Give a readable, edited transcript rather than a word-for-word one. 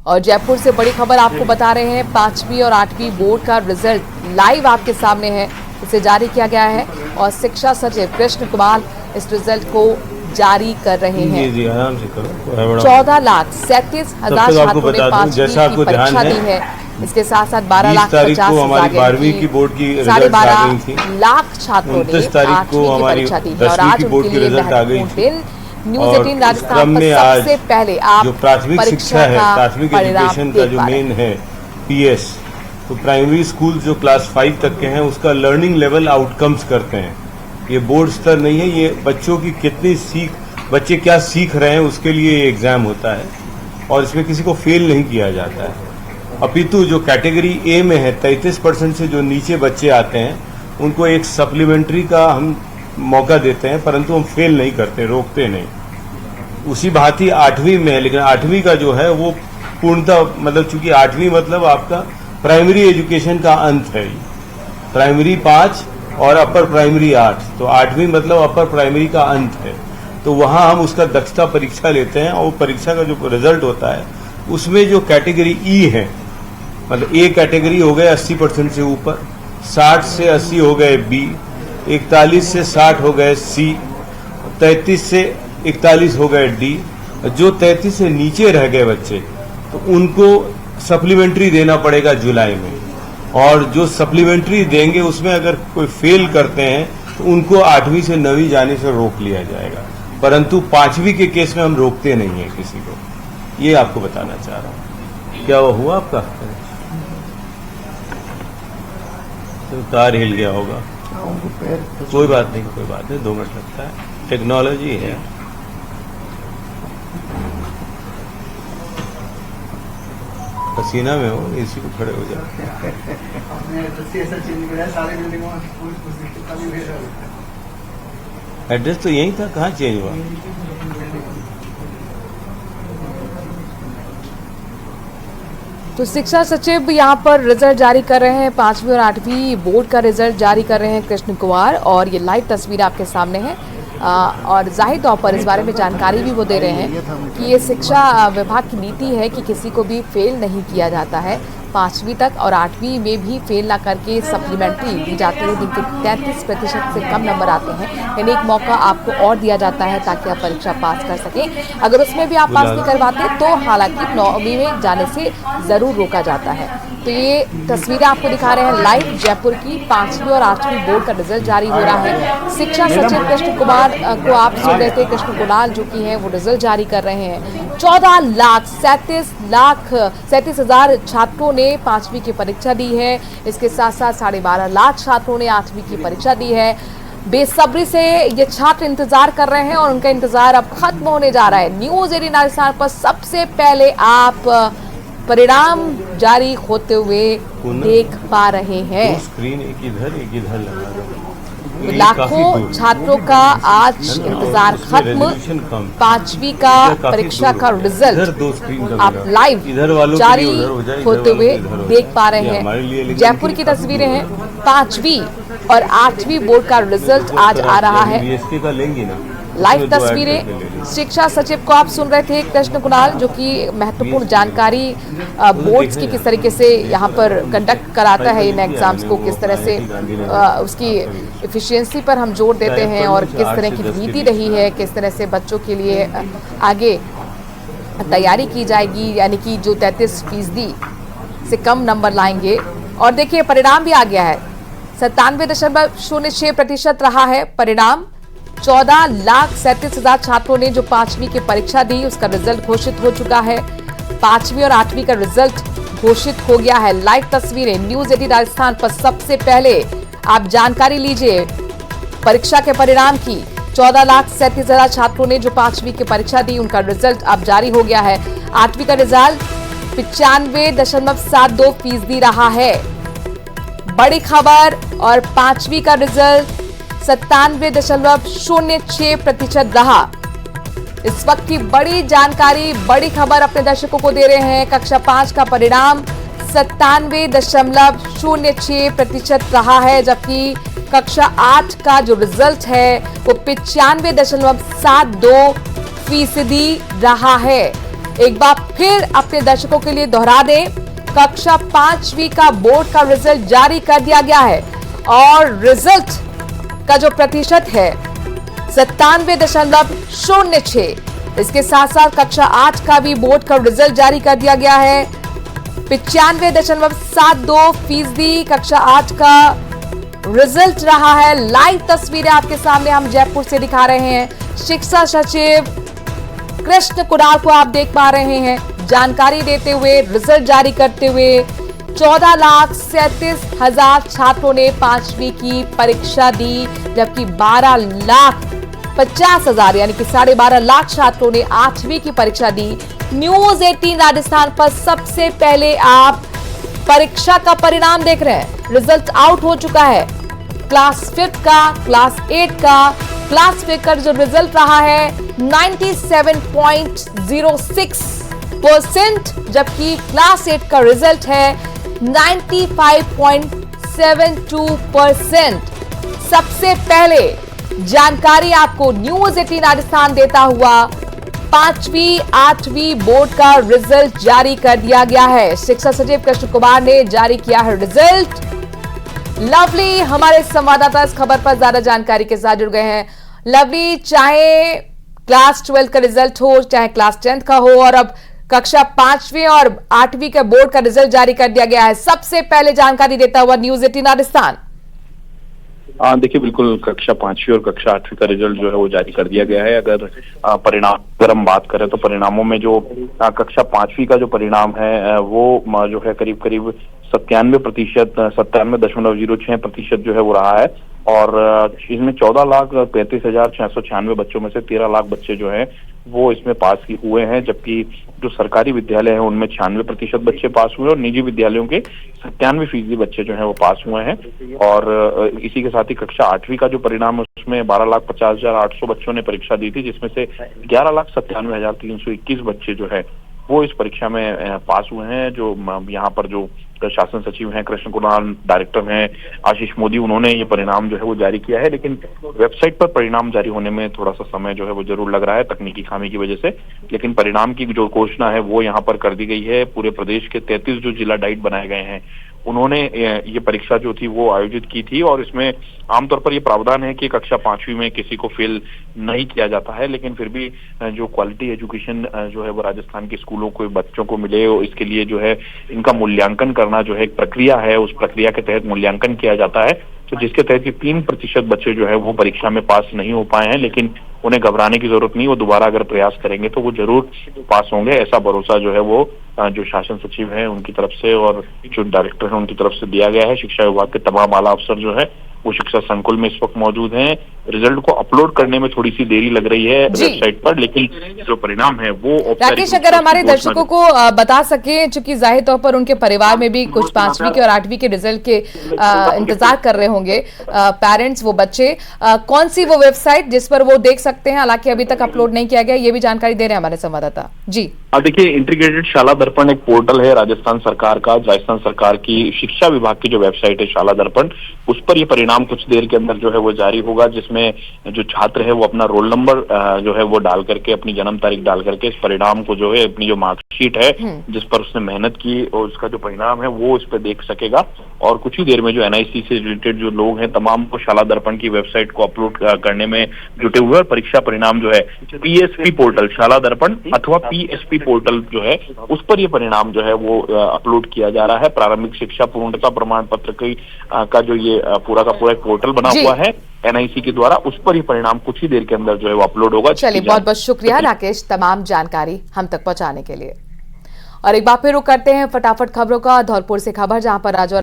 और जयपुर से बड़ी खबर आपको बता रहे हैं, 5वीं और 8वीं बोर्ड का रिजल्ट लाइव आपके सामने है। इसे जारी किया गया है और शिक्षा सचिव कृष्ण कुमार इस रिजल्ट को जारी कर रहे हैं। जी आराम से करो। 14,37,000 छात्रों ने 5वीं की परीक्षा दी है। इसके साथ साथ 12,50,000 12वीं की बोर्ड की 12.5 लाख छात्रों ने 8वीं की परीक्षा दी है। और आज उनके लिए महत्वपूर्ण दिन। न्यूज़ 18 राजस्थान पर सबसे पहले आप जो प्राथमिक शिक्षा है, प्राथमिक एजुकेशन का जो मेन है पीएस, तो प्राइमरी स्कूल जो क्लास 5 तक के हैं उसका लर्निंग लेवल आउटकम्स करते हैं। ये बोर्ड स्तर नहीं है, ये बच्चों की कितनी बच्चे क्या सीख रहे हैं उसके लिए ये एग्जाम होता है और इसमें किसी को फेल नहीं किया जाता है। अपितु जो कैटेगरी ए में है 33% से जो नीचे बच्चे आते हैं उनको एक सप्लीमेंट्री का हम मौका देते हैं, परंतु हम फेल नहीं करते, रोकते नहीं। उसी भांति 8वीं में है, लेकिन 8वीं का जो है वो पूर्णतः मतलब चूंकि 8वीं मतलब आपका प्राइमरी एजुकेशन का अंत है। प्राइमरी 5 और अपर प्राइमरी 8, तो 8वीं मतलब अपर प्राइमरी का अंत है। तो वहाँ हम उसका दक्षता परीक्षा लेते हैं और परीक्षा का जो रिजल्ट होता है उसमें जो कैटेगरी ई है, मतलब ए कैटेगरी हो गए 80% से ऊपर, 60 से 80 हो गए बी, 41 से 60 हो गए सी, 33 से 41 हो गए डी। जो 33 से नीचे रह गए बच्चे तो उनको सप्लीमेंट्री देना पड़ेगा जुलाई में, और जो सप्लीमेंट्री देंगे उसमें अगर कोई फेल करते हैं तो उनको 8वीं से 9वीं जाने से रोक लिया जाएगा, परंतु 5वीं के केस में हम रोकते नहीं हैं किसी को। ये आपको बताना चाह रहा हूँ। क्या वो हुआ आपका? तो कार हिल गया होगा। कोई बात नहीं, 2 मिनट लगता है, टेक्नोलॉजी है। पसीना में हो, एसी को खड़े हो जाओ। एड्रेस तो यही था, कहाँ चेंज हुआ? तो शिक्षा सचिव यहाँ पर रिजल्ट जारी कर रहे हैं, 5वीं और 8वीं बोर्ड का रिजल्ट जारी कर रहे हैं कृष्ण कुमार, और ये लाइव तस्वीर आपके सामने है। और जाहिर तौर पर इस बारे में जानकारी भी वो दे रहे हैं कि ये शिक्षा विभाग की नीति है कि किसी को भी फेल नहीं किया जाता है। 5वीं तक और 8वीं में भी फेल ना करके सप्लीमेंट्री दी जाती है, जिनके 33% से कम नंबर आते हैं, यानी एक मौका आपको और दिया जाता है ताकि आप परीक्षा पास कर सकें। अगर उसमें भी आप पास नहीं करवाते तो हालांकि 9वीं में जाने से ज़रूर रोका जाता है। तो ये तस्वीरें आपको दिखा रहे हैं लाइव जयपुर की 5वीं और 8वीं बोर्ड का रिजल्ट जारी हो रहा है। शिक्षा सचिव कृष्ण कुमार को आप सुन रहे थे, कृष्ण कुणाल जो कि हैं वो रिजल्ट जारी कर रहे हैं। 14,37,000 छात्रों ने 5वीं की परीक्षा दी है। इसके साथ साथ 12.5 लाख छात्रों ने 8वीं की परीक्षा दी है। बेसब्री से ये छात्र इंतजार कर रहे हैं और उनका इंतजार अब खत्म होने जा रहा है। न्यूज़ 18 राजस्थान पर सबसे पहले आप परिणाम जारी होते हुए देख पा रहे हैं। स्क्रीन एक इधर लगा। लाखों छात्रों का आज इंतजार खत्म। 5वीं का परीक्षा का रिजल्ट आप लाइव जारी होते हुए देख पा रहे हैं। जयपुर की तस्वीरें हैं, 5वीं और 8वीं बोर्ड का रिजल्ट आज आ रहा है। लाइव तस्वीरें। शिक्षा सचिव को आप सुन रहे थे कृष्ण कुणाल, जो कि महत्वपूर्ण जानकारी बोर्ड्स की किस तरीके से यहाँ पर कंडक्ट कराता है इन एग्जाम्स को, किस तरह से उसकी एफिशिएंसी पर हम जोर देते हैं और किस तरह की नीति रही है, किस तरह से बच्चों के लिए आगे तैयारी की जाएगी, यानी कि जो 33% से कम नंबर लाएंगे। और देखिए परिणाम भी आ गया है, 97.06% रहा है परिणाम। 14,37,000 छात्रों ने जो 5वीं की परीक्षा दी उसका रिजल्ट घोषित हो चुका है। 5वीं और 8वीं का रिजल्ट घोषित हो गया है। लाइव तस्वीरें न्यूज़ 18 राजस्थान पर सबसे पहले आप जानकारी लीजिए परीक्षा के परिणाम की। 14,37,000 छात्रों ने जो 5वीं की परीक्षा दी उनका रिजल्ट अब जारी हो गया है। 8वीं का रिजल्ट 95.72% रहा है, बड़ी खबर। और 5वीं का रिजल्ट 97.06% रहा। इस वक्त की बड़ी जानकारी, बड़ी खबर अपने दर्शकों को दे रहे हैं। कक्षा 5 का परिणाम 97.06% रहा है, जबकि कक्षा 8 का जो रिजल्ट है वो 95.72% रहा है। एक बार फिर अपने दर्शकों के लिए दोहरा दें, कक्षा 5वीं का बोर्ड का रिजल्ट जारी कर दिया गया है और रिजल्ट का जो प्रतिशत है 97.06। इसके साथ साथ कक्षा 8 का भी बोर्ड का रिजल्ट जारी कर दिया गया है। 95.72% कक्षा 8 का रिजल्ट रहा है। लाइव तस्वीरें आपके सामने हम जयपुर से दिखा रहे हैं। शिक्षा सचिव कृष्ण कुणाल को आप देख पा रहे हैं जानकारी देते हुए, रिजल्ट जारी करते हुए। 14,37,000 छात्रों ने 5वीं की परीक्षा दी, जबकि 12,50,000 यानी कि 12.5 लाख छात्रों ने 8वीं की परीक्षा दी। न्यूज 18 राजस्थान पर सबसे पहले आप परीक्षा का परिणाम देख रहे हैं। रिजल्ट आउट हो चुका है क्लास 5 का, क्लास 8 का। क्लास 5 का जो रिजल्ट रहा है 97.06%, जबकि क्लास 8 का रिजल्ट है 95.72%। सबसे पहले जानकारी आपको न्यूज 18 राजस्थान देता हुआ 5वीं 8वीं बोर्ड का रिजल्ट जारी कर दिया गया है। शिक्षा सचिव कृष्ण कुमार ने जारी किया है रिजल्ट। लवली हमारे संवाददाता इस खबर पर ज्यादा जानकारी के साथ जुड़ गए हैं। लवली, चाहे क्लास 12 का रिजल्ट हो, चाहे क्लास 10 का हो, और अब कक्षा 5वीं और 8वीं के बोर्ड का रिजल्ट जारी कर दिया गया है, सबसे पहले जानकारी देता हुआ न्यूज 18 राजस्थान। देखिए, बिल्कुल कक्षा 5वीं और कक्षा 8वीं का रिजल्ट जो है वो जारी कर दिया गया है। अगर हम बात करें तो परिणामों में जो कक्षा 5वीं का जो परिणाम है वो जो है करीब 97.06% जो है वो रहा है। और इसमें 14,35,696 बच्चों में से 13 लाख बच्चे जो हैं वो इसमें पास हुए हैं, जबकि जो सरकारी विद्यालय हैं उनमेन 96% बच्चे पास हुए और निजी विद्यालयों के 97% बच्चे जो हैं वो पास हुए हैं। और इसी के साथ ही कक्षा 8वीं का जो परिणाम है उसमें 12,50,800 बच्चों ने परीक्षा दी थी, जिसमें से 11,97,321 बच्चे जो है वो इस परीक्षा में पास हुए हैं। जो यहाँ पर जो शासन सचिव हैं कृष्ण कुणाल, डायरेक्टर हैं आशीष मोदी, उन्होंने ये परिणाम जो है वो जारी किया है। लेकिन वेबसाइट पर परिणाम जारी होने में थोड़ा सा समय जो है वो जरूर लग रहा है तकनीकी खामी की वजह से, लेकिन परिणाम की जो घोषणा है वो यहाँ पर कर दी गई है। पूरे प्रदेश के 33 जो जिला डाइट बनाए गए हैं उन्होंने ये परीक्षा जो थी वो आयोजित की थी। और इसमें आमतौर पर ये प्रावधान है कि कक्षा 5वीं में किसी को फेल नहीं किया जाता है, लेकिन फिर भी जो क्वालिटी एजुकेशन जो है वो राजस्थान के स्कूलों को बच्चों को मिले, इसके लिए जो है इनका मूल्यांकन करना जो है एक प्रक्रिया है, उस प्रक्रिया के तहत मूल्यांकन किया जाता है। तो जिसके तहत 3% बच्चे जो है वो परीक्षा में पास नहीं हो पाए हैं, लेकिन उन्हें घबराने की जरूरत नहीं, वो दोबारा अगर प्रयास करेंगे तो वो जरूर पास होंगे। ऐसा भरोसा जो है वो जो शासन सचिव है उनकी तरफ से और जो डायरेक्टर है उनकी तरफ से दिया गया है। शिक्षा विभाग के तमाम आला अफसर जो है वो शिक्षा संकुल में इस वक्त मौजूद हैं। रिजल्ट को अपलोड करने में थोड़ी सी देरी लग रही है वेबसाइट पर, लेकिन जो परिणाम है वो राकेश, अगर हमारे दर्शकों को बता सके, चूंकि जाहिर तौर पर उनके परिवार में भी कुछ 5वीं के और 8वीं के रिजल्ट के इंतजार कर रहे होंगे पेरेंट्स, वो बच्चे, कौन सी वो वेबसाइट जिस पर वो देख सकते हैं, हालांकि अभी तक अपलोड नहीं किया गया, ये भी जानकारी दे रहे हैं हमारे संवाददाता जी। देखिए, इंटीग्रेटेड शाला दर्पण एक पोर्टल है राजस्थान सरकार का, राजस्थान सरकार की शिक्षा विभाग की जो वेबसाइट है शाला दर्पण, उस पर ये परिणाम कुछ देर के अंदर जो है वो जारी होगा, जिसमें जो छात्र है वो अपना रोल नंबर जो है वो डाल करके, अपनी जन्म तारीख डाल करके इस परिणाम को जो है अपनी जो मार्कशीट है जिस पर उसने मेहनत की और उसका जो परिणाम है वो इस पर देख सकेगा। और कुछ ही देर में जो एनआईसी से रिलेटेड जो लोग हैं तमाम को शाला दर्पण की वेबसाइट को अपलोड करने में जुटे हुए और परीक्षा परिणाम जो है पीएसपी पोर्टल शाला दर्पण अथवा पीएसपी पोर्टल जो है उस पर ये परिणाम जो है वो अपलोड किया जा रहा है। प्रारंभिक शिक्षा पूर्णता प्रमाण पत्र का जो ये पूरा का पूरा एक पोर्टल बना हुआ है एनआईसी के द्वारा, उस पर ही परिणाम कुछ ही देर के अंदर जो है वो अपलोड होगा। चलिए, बहुत बहुत शुक्रिया राकेश तमाम जानकारी हम तक पहुंचाने के लिए। और एक बार फिर रुक करते हैं फटाफट खबरों का। धौलपुर से खबर, जहां पर राजौर